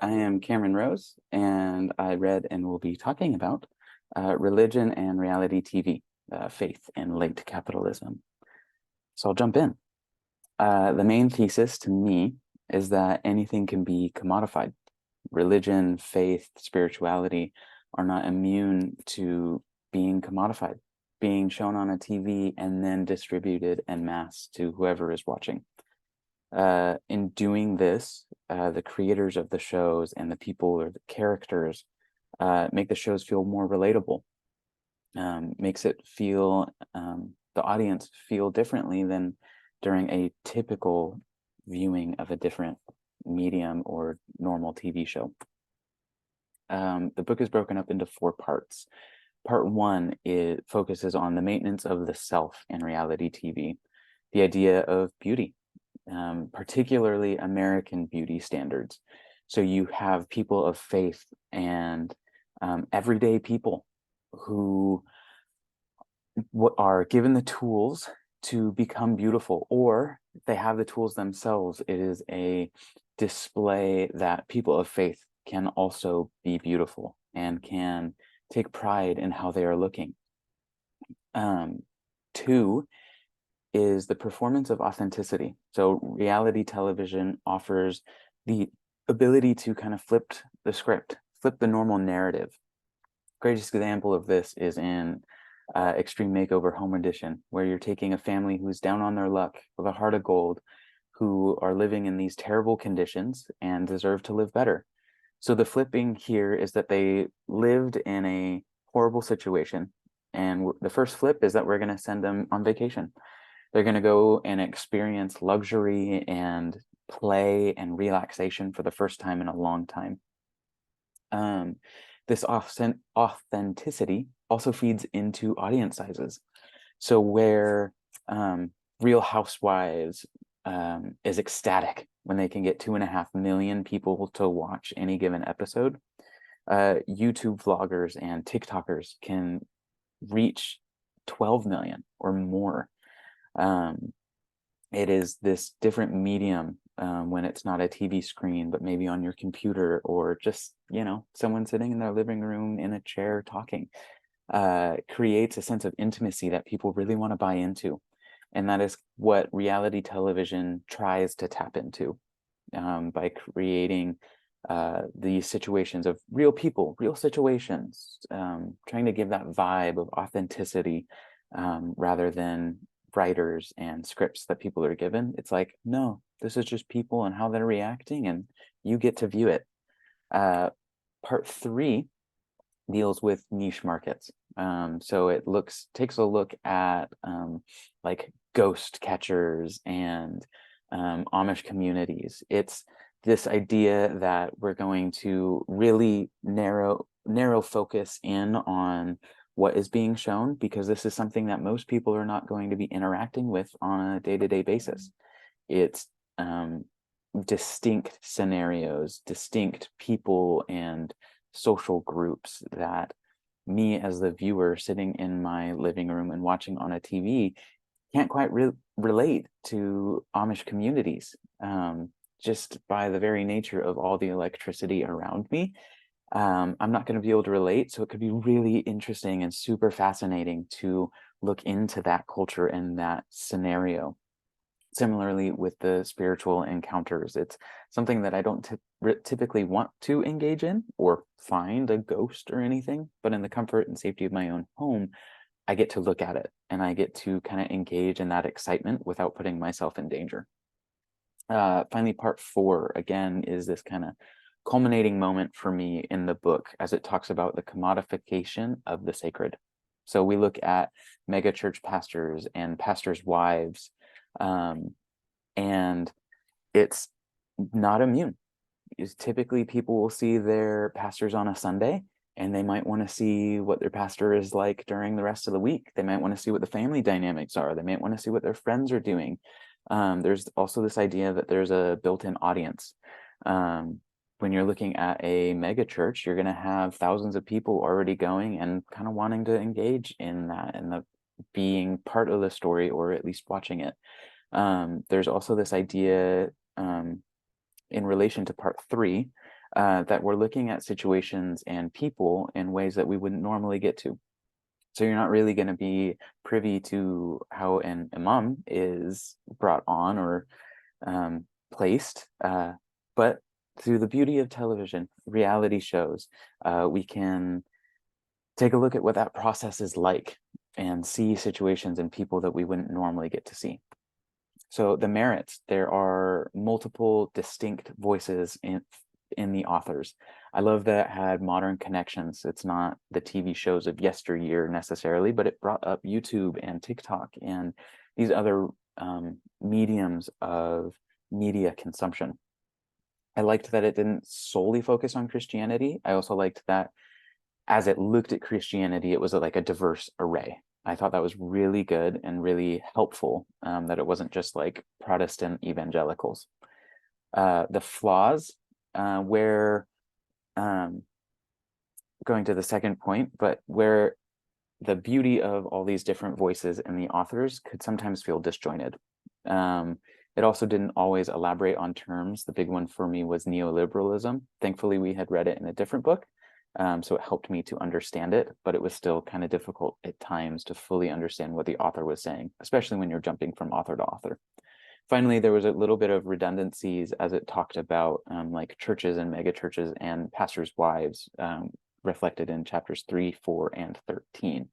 I am Cameron Rose, and I read and will be talking about religion and reality TV, faith and late capitalism. So I'll jump in. The main thesis to me is that anything can be commodified. Religion, faith, spirituality are not immune to being commodified, being shown on a TV and then distributed en masse to whoever is watching. In doing this, the creators of the shows and the people or the characters make the shows feel more relatable, makes it feel, the audience feel differently than during a typical viewing of a different medium or normal TV show. The book is broken up into 4 parts. Part 1 focuses on the maintenance of the self in reality TV, the idea of beauty, particularly American beauty standards. So you have people of faith and everyday people who are given the tools to become beautiful, or if they have the tools themselves, it is a display that people of faith can also be beautiful and can take pride in how they are looking. 2 is the performance of authenticity. So reality television offers the ability to kind of flip the script, flip the normal narrative. Greatest example of this is in Extreme Makeover Home Edition, where you're taking a family who's down on their luck with a heart of gold, who are living in these terrible conditions and deserve to live better. So the flipping here is that they lived in a horrible situation, and the first flip is that we're going to send them on vacation. They're going to go and experience luxury and play and relaxation for the first time in a long time. This authenticity also feeds into audience sizes. So where Real Housewives is ecstatic when they can get 2.5 million people to watch any given episode, YouTube vloggers and TikTokers can reach 12 million or more. It is this different medium when it's not a TV screen, but maybe on your computer, or just, someone sitting in their living room in a chair talking, creates a sense of intimacy that people really want to buy into. And that is what reality television tries to tap into by creating these situations of real people, real situations, trying to give that vibe of authenticity rather than writers and scripts that people are given. It's like, no, this is just people and how they're reacting, and you get to view it. Part 3 deals with niche markets. So it takes a look at like ghost catchers and Amish communities. It's this idea that we're going to really narrow focus in on what is being shown, because this is something that most people are not going to be interacting with on a day-to-day basis. It's distinct scenarios, distinct people and social groups that me as the viewer sitting in my living room and watching on a TV can't quite relate to Amish communities, just by the very nature of all the electricity around me. I'm not going to be able to relate, so it could be really interesting and super fascinating to look into that culture and that scenario. Similarly with the spiritual encounters, it's something that I don't typically want to engage in or find a ghost or anything, but in the comfort and safety of my own home, I get to look at it and I get to kind of engage in that excitement without putting myself in danger. Finally, part 4, again, is this kind of culminating moment for me in the book as it talks about the commodification of the sacred. So we look at mega church pastors and pastors' wives, and it's not immune. Typically, people will see their pastors on a Sunday, and they might want to see what their pastor is like during the rest of the week. They might want to see what the family dynamics are. They might want to see what their friends are doing. There's also this idea that there's a built-in audience. When you're looking at a mega church, you're going to have thousands of people already going and kind of wanting to engage in that and the being part of the story, or at least watching it. There's also this idea in relation to part 3 that we're looking at situations and people in ways that we wouldn't normally get to. So you're not really going to be privy to how an imam is brought on or placed, but through the beauty of television, reality shows, we can take a look at what that process is like and see situations and people that we wouldn't normally get to see. So the merits, there are multiple distinct voices in the authors. I love that it had modern connections. It's not the TV shows of yesteryear necessarily, but it brought up YouTube and TikTok and these other mediums of media consumption. I liked that it didn't solely focus on Christianity. I also liked that as it looked at Christianity, it was like a diverse array. I thought that was really good and really helpful, that it wasn't just like Protestant evangelicals. The flaws, where, going to the second point, but where the beauty of all these different voices and the authors could sometimes feel disjointed. It also didn't always elaborate on terms. The big one for me was neoliberalism. Thankfully, we had read it in a different book, so it helped me to understand it, but it was still kind of difficult at times to fully understand what the author was saying, especially when you're jumping from author to author. Finally, there was a little bit of redundancies as it talked about like churches and mega churches and pastors' wives, reflected in chapters 3, 4, and 13.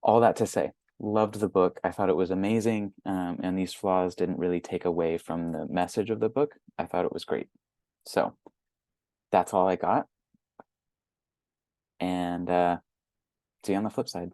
All that to say, loved the book. I thought it was amazing, and these flaws didn't really take away from the message of the book. I thought it was great. So that's all I got. And see you on the flip side.